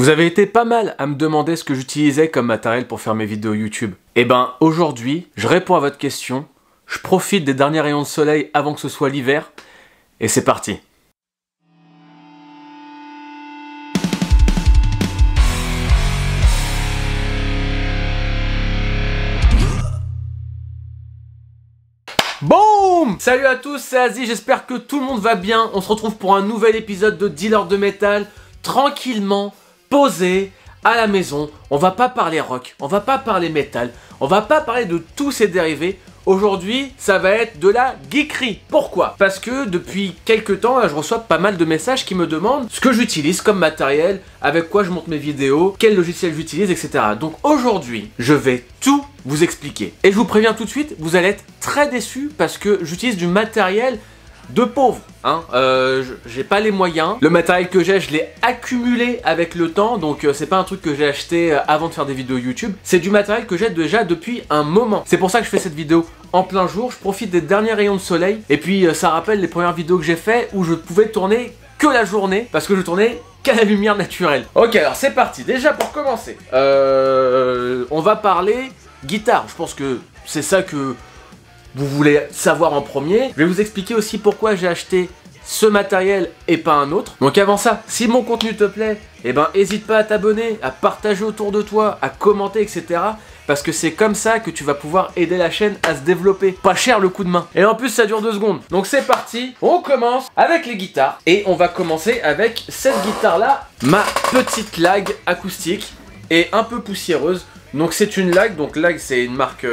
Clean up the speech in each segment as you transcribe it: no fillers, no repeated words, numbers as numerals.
Vous avez été pas mal à me demander ce que j'utilisais comme matériel pour faire mes vidéos YouTube. Et ben aujourd'hui, je réponds à votre question, je profite des derniers rayons de soleil avant que ce soit l'hiver, et c'est parti. Boum! Salut à tous, c'est Asie, j'espère que tout le monde va bien. On se retrouve pour un nouvel épisode de Dealer de Métal, tranquillement, posé, à la maison. On va pas parler rock, on va pas parler métal, on va pas parler de tous ces dérivés. Aujourd'hui, ça va être de la geekerie. Pourquoi? Parce que depuis quelques temps, là, je reçois pas mal de messages qui me demandent ce que j'utilise comme matériel, avec quoi je monte mes vidéos, quel logiciel j'utilise, etc. Donc aujourd'hui, je vais tout vous expliquer. Et je vous préviens tout de suite, vous allez être très déçus parce que j'utilise du matériel de pauvre, hein. J'ai pas les moyens. Le matériel que j'ai, je l'ai accumulé avec le temps, donc c'est pas un truc que j'ai acheté avant de faire des vidéos YouTube. C'est du matériel que j'ai déjà depuis un moment. C'est pour ça que je fais cette vidéo en plein jour. Je profite des derniers rayons de soleil. Et puis ça rappelle les premières vidéos que j'ai fait où je pouvais tourner que la journée parce que je tournais qu'à la lumière naturelle. Ok, alors c'est parti. Déjà pour commencer, on va parler guitare. Je pense que c'est ça que vous voulez savoir en premier. Je vais vous expliquer aussi pourquoi j'ai acheté ce matériel et pas un autre. Donc avant ça, si mon contenu te plaît, eh ben n'hésite pas à t'abonner, à partager autour de toi, à commenter, etc. Parce que c'est comme ça que tu vas pouvoir aider la chaîne à se développer. Pas cher le coup de main. Et en plus ça dure 2 secondes. Donc c'est parti, on commence avec les guitares. Et on va commencer avec cette guitare là, ma petite lag acoustique et un peu poussiéreuse. Donc c'est une lag, donc lag c'est une marque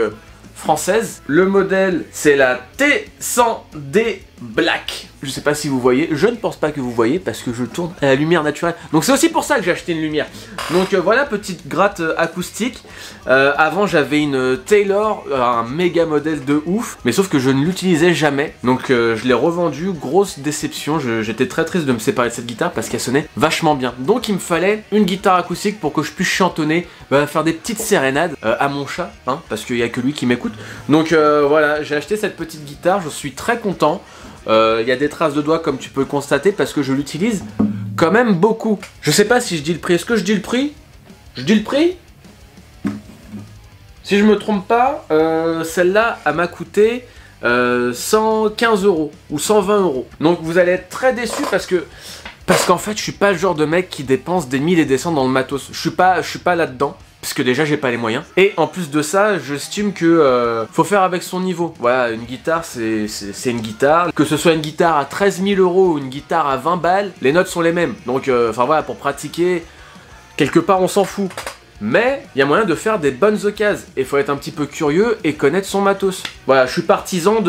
française. Le modèle c'est la T100D Black. Je sais pas si vous voyez, je ne pense pas que vous voyez parce que je tourne à la lumière naturelle. Donc c'est aussi pour ça que j'ai acheté une lumière. Donc voilà, petite gratte acoustique. Avant j'avais une Taylor, un méga modèle de ouf, mais sauf que je ne l'utilisais jamais. Donc je l'ai revendu, grosse déception. J'étais très triste de me séparer de cette guitare parce qu'elle sonnait vachement bien. Donc il me fallait une guitare acoustique pour que je puisse chantonner, faire des petites sérénades à mon chat, hein, parce qu'il n'y a que lui qui m'écoute. Donc voilà, j'ai acheté cette petite guitare, je suis très content. Il y a des traces de doigts comme tu peux le constater parce que je l'utilise quand même beaucoup. Je sais pas si je dis le prix. Est-ce que je dis le prix? Je dis le prix? Si je me trompe pas, celle-là, elle m'a coûté 115 € ou 120 €. Donc vous allez être très déçus parce qu'en fait je suis pas le genre de mec qui dépense des 1000 et des cents dans le matos. Je suis pas là-dedans. Parce que déjà j'ai pas les moyens. Et en plus de ça, j'estime que faut faire avec son niveau. Voilà, une guitare c'est une guitare. Que ce soit une guitare à 13 000 € ou une guitare à 20 balles, les notes sont les mêmes. Donc enfin voilà, pour pratiquer, quelque part on s'en fout. Mais il y a moyen de faire des bonnes occasions. Et faut être un petit peu curieux et connaître son matos. Voilà, je suis partisan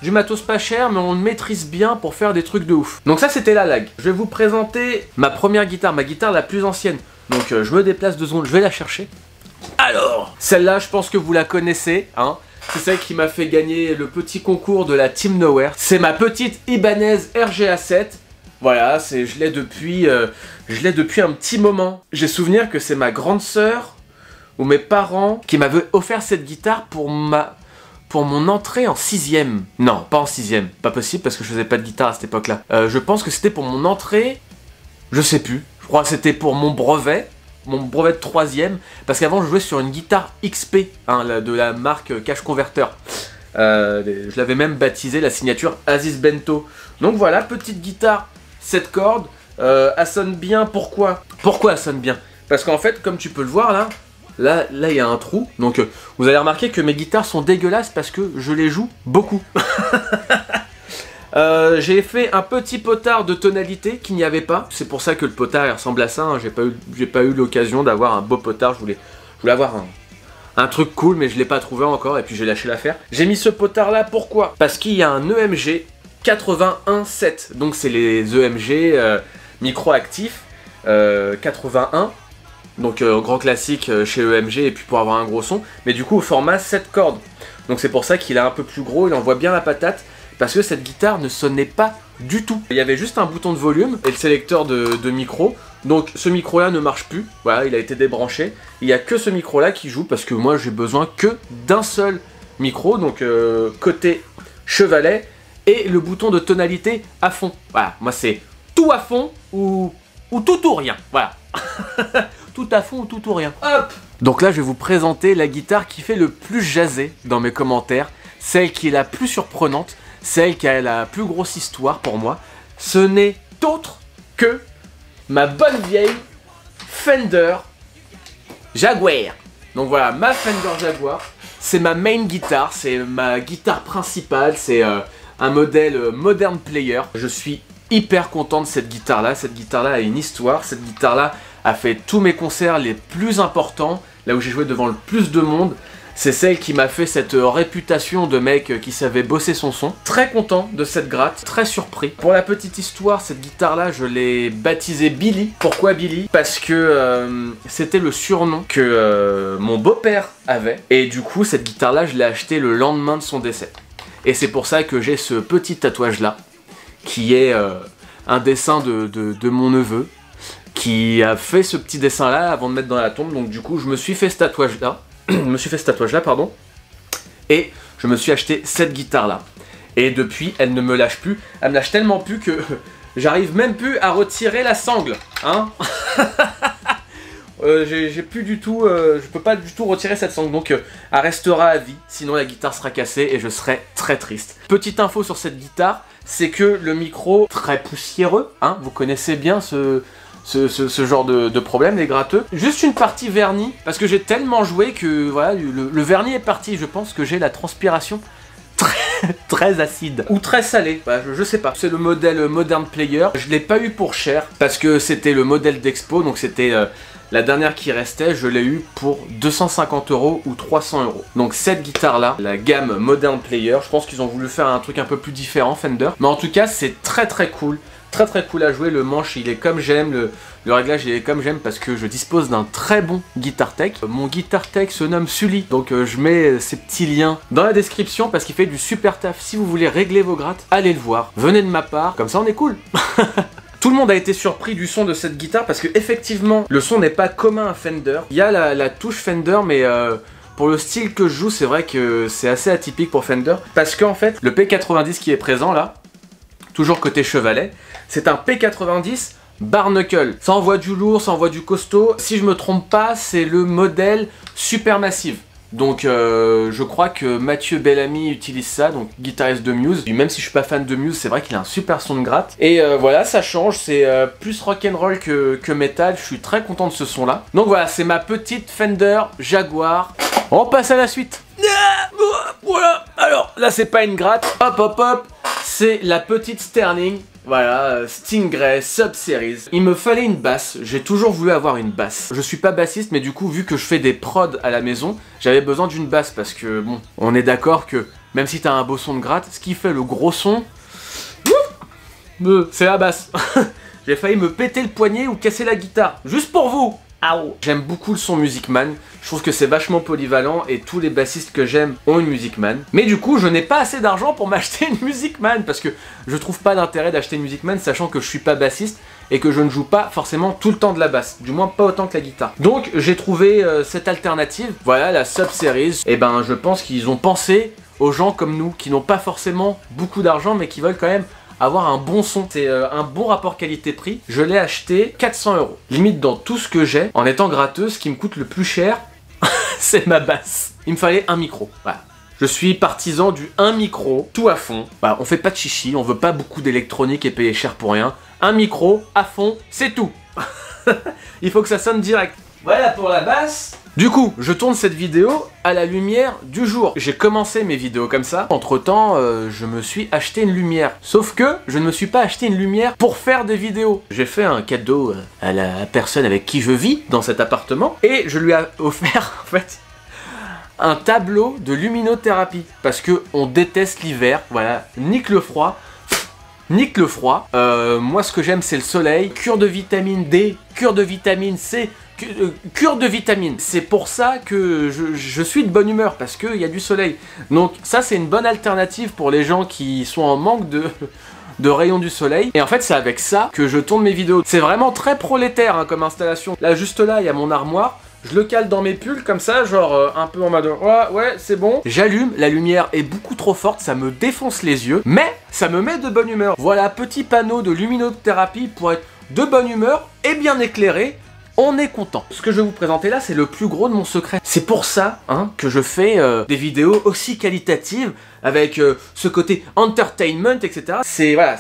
du matos pas cher, mais on le maîtrise bien pour faire des trucs de ouf. Donc ça c'était la lag. Je vais vous présenter ma première guitare, ma guitare la plus ancienne. Donc je me déplace 2 secondes, je vais la chercher. Alors, celle-là, je pense que vous la connaissez, hein. C'est celle qui m'a fait gagner le petit concours de la Team Nowhere. C'est ma petite Ibanez RGA7. Voilà, je l'ai depuis un petit moment. J'ai souvenir que c'est ma grande sœur ou mes parents qui m'avaient offert cette guitare pour mon entrée en 6ème. Non, pas en 6ème, pas possible parce que je faisais pas de guitare à cette époque-là. Je pense que c'était pour mon entrée, je sais plus. Je crois que c'était pour mon brevet de 3ème, parce qu'avant je jouais sur une guitare XP, hein, de la marque Cash Converter. Je l'avais même baptisé la signature Aziz Bento. Donc voilà, petite guitare 7 cordes, elle sonne bien. Pourquoi elle sonne bien? Parce qu'en fait, comme tu peux le voir là il y a un trou, donc vous allez remarquer que mes guitares sont dégueulasses parce que je les joue beaucoup. J'ai fait un petit potard de tonalité qu'il n'y avait pas. C'est pour ça que le potard il ressemble à ça, hein. J'ai pas eu l'occasion d'avoir un beau potard. Je voulais avoir un truc cool, mais je l'ai pas trouvé encore et puis j'ai lâché l'affaire. J'ai mis ce potard là, pourquoi? Parce qu'il y a un EMG 81.7. Donc c'est les EMG micro-actifs 81. Donc grand classique chez EMG, et puis pour avoir un gros son. Mais du coup au format 7 cordes. Donc c'est pour ça qu'il est un peu plus gros, il envoie bien la patate. Parce que cette guitare ne sonnait pas du tout. Il y avait juste un bouton de volume et le sélecteur de micro. Donc ce micro là ne marche plus. Voilà, il a été débranché. Il n'y a que ce micro là qui joue parce que moi j'ai besoin que d'un seul micro. Donc côté chevalet et le bouton de tonalité à fond. Voilà, moi c'est tout à fond ou tout ou rien. Voilà. Tout à fond ou tout ou rien. Hop. Donc là, je vais vous présenter la guitare qui fait le plus jaser dans mes commentaires, celle qui est la plus surprenante, celle qui a la plus grosse histoire pour moi. Ce n'est autre que ma bonne vieille Fender Jaguar. Donc voilà, ma Fender Jaguar, c'est ma main guitare, c'est ma guitare principale, c'est un modèle modern player. Je suis hyper content de cette guitare-là a une histoire, cette guitare-là a fait tous mes concerts les plus importants, là où j'ai joué devant le plus de monde. C'est celle qui m'a fait cette réputation de mec qui savait bosser son son. Très content de cette gratte, très surpris. Pour la petite histoire, cette guitare-là, je l'ai baptisée Billy. Pourquoi Billy? Parce que c'était le surnom que mon beau-père avait. Et du coup, cette guitare-là, je l'ai achetée le lendemain de son décès. Et c'est pour ça que j'ai ce petit tatouage-là, qui est un dessin de mon neveu, qui a fait ce petit dessin-là avant de mettre dans la tombe. Donc du coup, je me suis fait ce tatouage-là. Pardon. Et je me suis acheté cette guitare-là. Et depuis, elle ne me lâche plus. Elle me lâche tellement plus que j'arrive même plus à retirer la sangle. Hein. J'ai plus du tout... je peux pas du tout retirer cette sangle. Donc, elle restera à vie. Sinon, la guitare sera cassée et je serai très triste. Petite info sur cette guitare, c'est que le micro, très poussiéreux, hein, vous connaissez bien ce genre de problème, les gratteux. Juste une partie vernis, parce que j'ai tellement joué que voilà, le vernis est parti. Je pense que j'ai la transpiration très acide ou très salée, bah, je sais pas. C'est le modèle Modern Player. Je l'ai pas eu pour cher parce que c'était le modèle d'expo, donc c'était la dernière qui restait. Je l'ai eu pour 250 € ou 300 €. Donc cette guitare là, la gamme Modern Player, je pense qu'ils ont voulu faire un truc un peu plus différent, Fender, mais en tout cas c'est très cool. Très cool à jouer, le manche il est comme j'aime, le réglage il est comme j'aime parce que je dispose d'un très bon Guitar Tech. Mon Guitar Tech se nomme Sully, donc je mets ces petits liens dans la description parce qu'il fait du super taf. Si vous voulez régler vos grattes, allez le voir, venez de ma part, comme ça on est cool. Tout le monde a été surpris du son de cette guitare parce que effectivement le son n'est pas commun à Fender. Il y a la touche Fender mais pour le style que je joue c'est vrai que c'est assez atypique pour Fender parce qu'en fait le P90 qui est présent là, toujours côté chevalet, c'est un P90 Barnacle. Ça envoie du lourd, ça envoie du costaud. Si je me trompe pas, c'est le modèle Supermassive. Donc je crois que Mathieu Bellamy utilise ça, donc guitariste de Muse. Et même si je suis pas fan de Muse, c'est vrai qu'il a un super son de gratte. Et voilà, ça change, c'est plus rock'n'roll que metal. Je suis très content de ce son là. Donc voilà, c'est ma petite Fender Jaguar. On passe à la suite. Voilà, alors là c'est pas une gratte. Hop. C'est la petite Sterling, voilà, Stingray Sub-Series. Il me fallait une basse, j'ai toujours voulu avoir une basse. Je suis pas bassiste, mais du coup, vu que je fais des prods à la maison, j'avais besoin d'une basse parce que, bon, on est d'accord que même si t'as un beau son de gratte, ce qui fait le gros son, c'est la basse. J'ai failli me péter le poignet ou casser la guitare, juste pour vous. J'aime beaucoup le son Music Man, je trouve que c'est vachement polyvalent et tous les bassistes que j'aime ont une Music Man. Mais du coup, je n'ai pas assez d'argent pour m'acheter une Music Man parce que je trouve pas d'intérêt d'acheter une Music Man sachant que je suis pas bassiste et que je ne joue pas forcément tout le temps de la basse, du moins pas autant que la guitare. Donc j'ai trouvé cette alternative, voilà la Sub-Series. Et ben je pense qu'ils ont pensé aux gens comme nous qui n'ont pas forcément beaucoup d'argent mais qui veulent quand même avoir un bon son. C'est un bon rapport qualité-prix. Je l'ai acheté 400 €. Limite dans tout ce que j'ai, en étant gratteux, ce qui me coûte le plus cher, c'est ma basse. Il me fallait un micro. Voilà. Je suis partisan du un micro, tout à fond. Voilà, on fait pas de chichi, on veut pas beaucoup d'électronique et payer cher pour rien. Un micro, à fond, c'est tout. Il faut que ça sonne direct. Voilà pour la basse. Du coup, je tourne cette vidéo à la lumière du jour. J'ai commencé mes vidéos comme ça. Entre temps, je me suis acheté une lumière. Sauf que je ne me suis pas acheté une lumière pour faire des vidéos. J'ai fait un cadeau à la personne avec qui je vis dans cet appartement. Et je lui ai offert, en fait, un tableau de luminothérapie. Parce que on déteste l'hiver. Voilà, nique le froid. Nique le froid. Moi, ce que j'aime, c'est le soleil. Cure de vitamine D, cure de vitamine C. Cure de vitamines. C'est pour ça que je suis de bonne humeur, parce qu'il y a du soleil. Donc ça c'est une bonne alternative pour les gens qui sont en manque de rayons du soleil. Et en fait c'est avec ça que je tourne mes vidéos. C'est vraiment très prolétaire hein, comme installation. Là juste là il y a mon armoire. Je le cale dans mes pulls comme ça, genre un peu en mode ouais c'est bon. J'allume, la lumière est beaucoup trop forte, ça me défonce les yeux, mais ça me met de bonne humeur. Voilà, petit panneau de luminothérapie pour être de bonne humeur et bien éclairé. on est content. Ce que je vais vous présenter là, c'est le plus gros de mon secret. C'est pour ça hein, que je fais des vidéos aussi qualitatives, avec ce côté entertainment, etc. Voilà,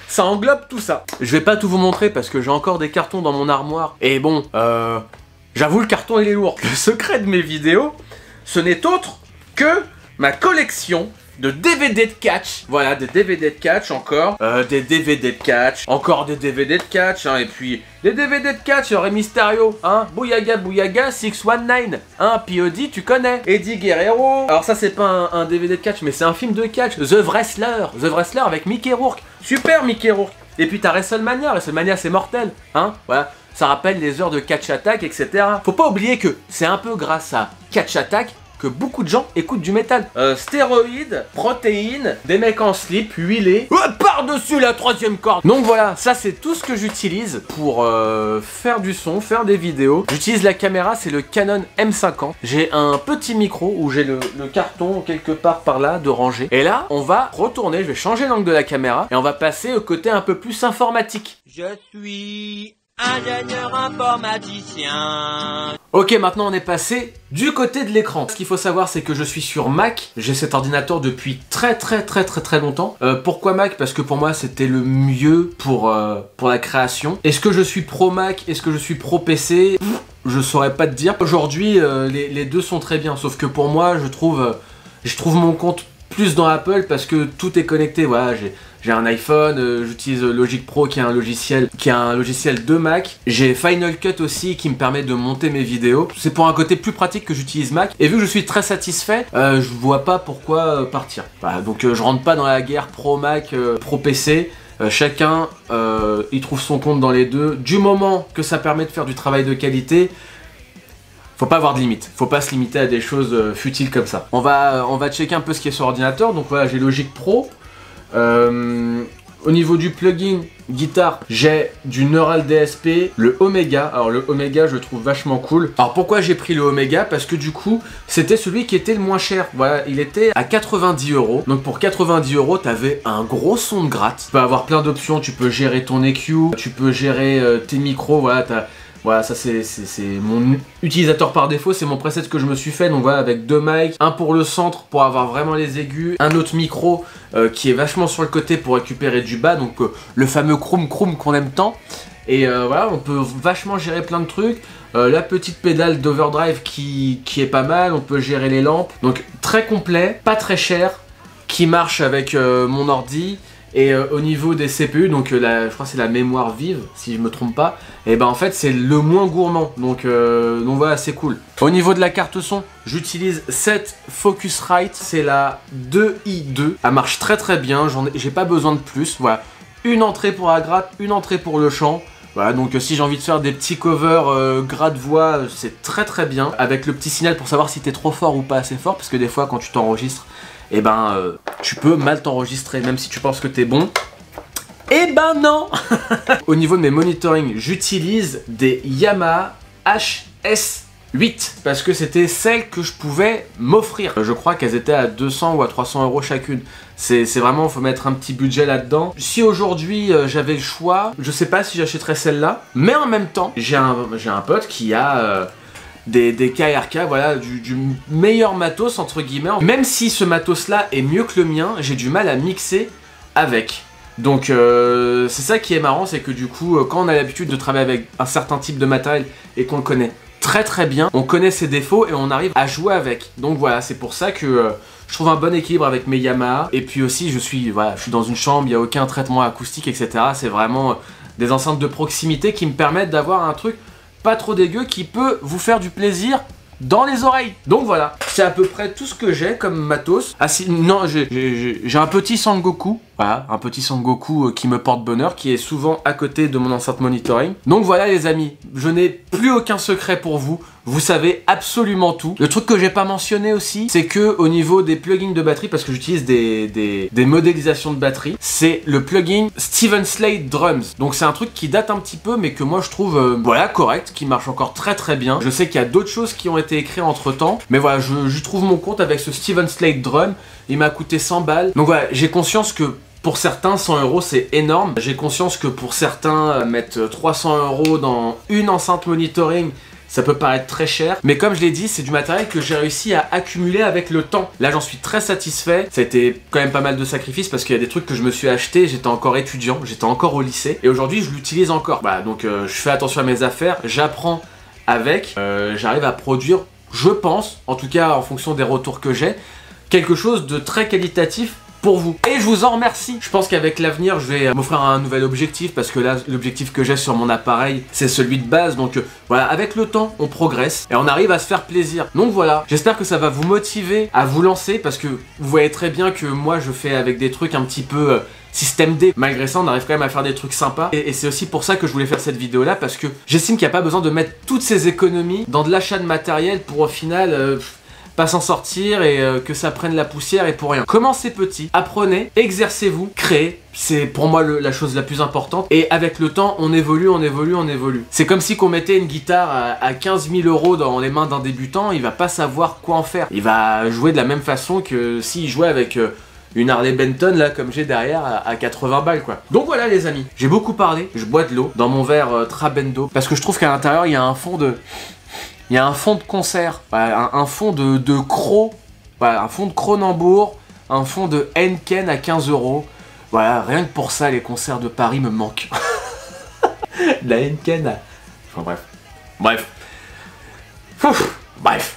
ça englobe tout ça. Je vais pas tout vous montrer parce que j'ai encore des cartons dans mon armoire. Et bon, j'avoue, le carton il est lourd. Le secret de mes vidéos, ce n'est autre que ma collection de DVD de catch. Voilà, des DVD de catch encore, des DVD de catch, encore des DVD de catch, hein, et puis des DVD de catch, Rey Mysterio, hein, Bouyaga Bouyaga 619, hein, POD, tu connais, Eddie Guerrero. Alors ça c'est pas un DVD de catch, mais c'est un film de catch, The Wrestler avec Mickey Rourke, super Mickey Rourke. Et puis t'as WrestleMania c'est mortel, hein, voilà. Ça rappelle les heures de Catch Attack, etc. Faut pas oublier que c'est un peu grâce à Catch Attack que beaucoup de gens écoutent du métal. Stéroïdes, protéines, des mecs en slip, huilés, par-dessus la troisième corde. Donc voilà, ça c'est tout ce que j'utilise pour faire du son, faire des vidéos. J'utilise la caméra, c'est le Canon M50. J'ai un petit micro où j'ai le carton quelque part par là de rangée. Et là, on va retourner, je vais changer l'angle de la caméra et on va passer au côté un peu plus informatique. Je suis ingénieur informaticien. Ok, maintenant on est passé du côté de l'écran. Ce qu'il faut savoir, c'est que je suis sur Mac. J'ai cet ordinateur depuis très longtemps. Pourquoi Mac? Parce que pour moi, c'était le mieux pour la création. Est-ce que je suis pro Mac? Est-ce que je suis pro PC? Je saurais pas te dire. Aujourd'hui, les deux sont très bien. Sauf que pour moi, je trouve mon compte plus dans Apple parce que tout est connecté. Voilà, j'ai un iPhone, j'utilise Logic Pro qui est un logiciel de Mac. J'ai Final Cut aussi qui me permet de monter mes vidéos. C'est pour un côté plus pratique que j'utilise Mac. Et vu que je suis très satisfait, je vois pas pourquoi partir. Voilà, donc je rentre pas dans la guerre pro Mac, pro PC. Chacun il trouve son compte dans les deux. Du moment que ça permet de faire du travail de qualité, faut pas avoir de limite, faut pas se limiter à des choses futiles comme ça. On va checker un peu ce qui est sur ordinateur. Donc voilà, j'ai Logic Pro. Au niveau du plugin guitare, j'ai du Neural DSP, le Omega. Alors le Omega, je le trouve vachement cool. Alors pourquoi j'ai pris le Omega? Parce que du coup, c'était celui qui était le moins cher. Voilà, il était à 90 €. Donc pour 90 €, t'avais un gros son de gratte. Tu peux avoir plein d'options, tu peux gérer ton EQ, tu peux gérer tes micros, voilà, ça c'est mon utilisateur par défaut, c'est mon preset que je me suis fait. Donc voilà, avec deux mics, un pour le centre pour avoir vraiment les aigus, un autre micro qui est vachement sur le côté pour récupérer du bas, donc le fameux chrome qu'on aime tant. Et voilà, on peut vachement gérer plein de trucs. La petite pédale d'overdrive qui est pas mal, on peut gérer les lampes. Donc très complet, pas très cher, qui marche avec mon ordi. Et au niveau des CPU, donc je crois que c'est la mémoire vive, si je me trompe pas, et ben en fait c'est le moins gourmand, donc voilà, c'est cool. Au niveau de la carte son, j'utilise cette Focusrite, c'est la 2i2, elle marche très bien, j'ai pas besoin de plus, voilà. Une entrée pour la gratte, une entrée pour le chant. Voilà, donc si j'ai envie de faire des petits covers gratte-voix, c'est très bien. Avec le petit signal pour savoir si t'es trop fort ou pas assez fort, parce que des fois quand tu t'enregistres, et ben tu peux mal t'enregistrer même si tu penses que t'es bon. Et ben non. Au niveau de mes monitoring, j'utilise des Yamaha HS8 parce que c'était celles que je pouvais m'offrir. Je crois qu'elles étaient à 200 ou à 300 € chacune. C'est vraiment, faut mettre un petit budget là-dedans. Si aujourd'hui j'avais le choix, je sais pas si j'achèterais celle-là, mais en même temps, j'ai un pote qui a des KRK, voilà, du meilleur matos entre guillemets. Même si ce matos là est mieux que le mien, j'ai du mal à mixer avec. Donc c'est ça qui est marrant, c'est que du coup quand on a l'habitude de travailler avec un certain type de matériel et qu'on le connaît très bien, on connaît ses défauts et on arrive à jouer avec. Donc voilà, c'est pour ça que je trouve un bon équilibre avec mes Yamaha. Et puis aussi je suis dans une chambre, il n'y a aucun traitement acoustique, etc. C'est vraiment des enceintes de proximité qui me permettent d'avoir un truc pas trop dégueu qui peut vous faire du plaisir dans les oreilles. Donc voilà, c'est à peu près tout ce que j'ai comme matos. Ah si, non, j'ai un petit Sangoku. Voilà, un petit Sangoku qui me porte bonheur, qui est souvent à côté de mon enceinte monitoring. Donc voilà les amis, je n'ai plus aucun secret pour vous. Vous savez absolument tout. Le truc que j'ai pas mentionné aussi, c'est que au niveau des plugins de batterie, parce que j'utilise des modélisations de batterie, c'est le plugin Steven Slade Drums. Donc c'est un truc qui date un petit peu, mais que moi je trouve voilà, correct, qui marche encore très bien. Je sais qu'il y a d'autres choses qui ont été écrites entre temps, mais voilà, je trouve mon compte avec ce Steven Slade Drum. Il m'a coûté 100 balles. Donc voilà, j'ai conscience que Pour certains, 100 € c'est énorme. J'ai conscience que pour certains, mettre 300 € dans une enceinte monitoring, ça peut paraître très cher, mais comme je l'ai dit, c'est du matériel que j'ai réussi à accumuler avec le temps. Là, j'en suis très satisfait. Ça a été quand même pas mal de sacrifices parce qu'il y a des trucs que je me suis acheté, j'étais encore étudiant, j'étais encore au lycée, et aujourd'hui, je l'utilise encore. Voilà, donc je fais attention à mes affaires, j'apprends avec, j'arrive à produire, je pense, en tout cas en fonction des retours que j'ai, quelque chose de très qualitatif pour vous. Et je vous en remercie. Je pense qu'avec l'avenir, je vais m'offrir un nouvel objectif parce que là, l'objectif que j'ai sur mon appareil, c'est celui de base. Donc voilà, avec le temps, on progresse et on arrive à se faire plaisir. Donc voilà, j'espère que ça va vous motiver à vous lancer parce que vous voyez très bien que moi, je fais avec des trucs un petit peu système D. Malgré ça, on arrive quand même à faire des trucs sympas. Et c'est aussi pour ça que je voulais faire cette vidéo là parce que j'estime qu'il n'y a pas besoin de mettre toutes ces économies dans de l'achat de matériel pour au final... pas s'en sortir et que ça prenne la poussière et pour rien. Commencez petit, apprenez, exercez-vous, créez. C'est pour moi la chose la plus importante. Et avec le temps, on évolue, on évolue, on évolue. C'est comme si qu'on mettait une guitare à 15 000 € dans les mains d'un débutant, il va pas savoir quoi en faire. Il va jouer de la même façon que s'il jouait avec... une Harley Benton là comme j'ai derrière à 80 balles quoi. Donc voilà les amis, j'ai beaucoup parlé, je bois de l'eau dans mon verre Trabendo parce que je trouve qu'à l'intérieur il y a un fond de... Il y a un fond de concert, un fond de Cro, un fond de Cronenbourg, un fond de Henken à 15 €. Voilà, rien que pour ça, les concerts de Paris me manquent. La Henken à... Enfin bref. Bref.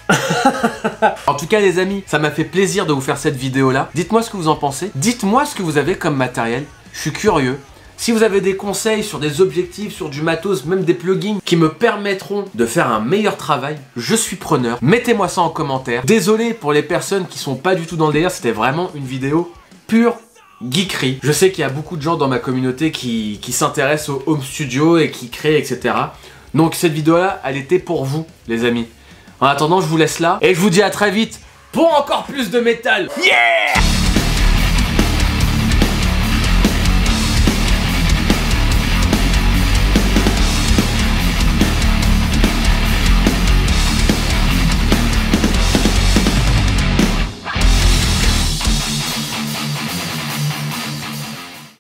En tout cas les amis, ça m'a fait plaisir de vous faire cette vidéo là. Dites-moi ce que vous en pensez. Dites-moi ce que vous avez comme matériel. Je suis curieux. Si vous avez des conseils sur des objectifs, sur du matos, même des plugins qui me permettront de faire un meilleur travail, je suis preneur. Mettez-moi ça en commentaire. Désolé pour les personnes qui sont pas du tout dans le délire, c'était vraiment une vidéo pure geekerie. Je sais qu'il y a beaucoup de gens dans ma communauté qui s'intéressent au home studio et qui créent, etc. Donc cette vidéo-là, elle était pour vous, les amis. En attendant, je vous laisse là et je vous dis à très vite pour encore plus de métal. Yeah!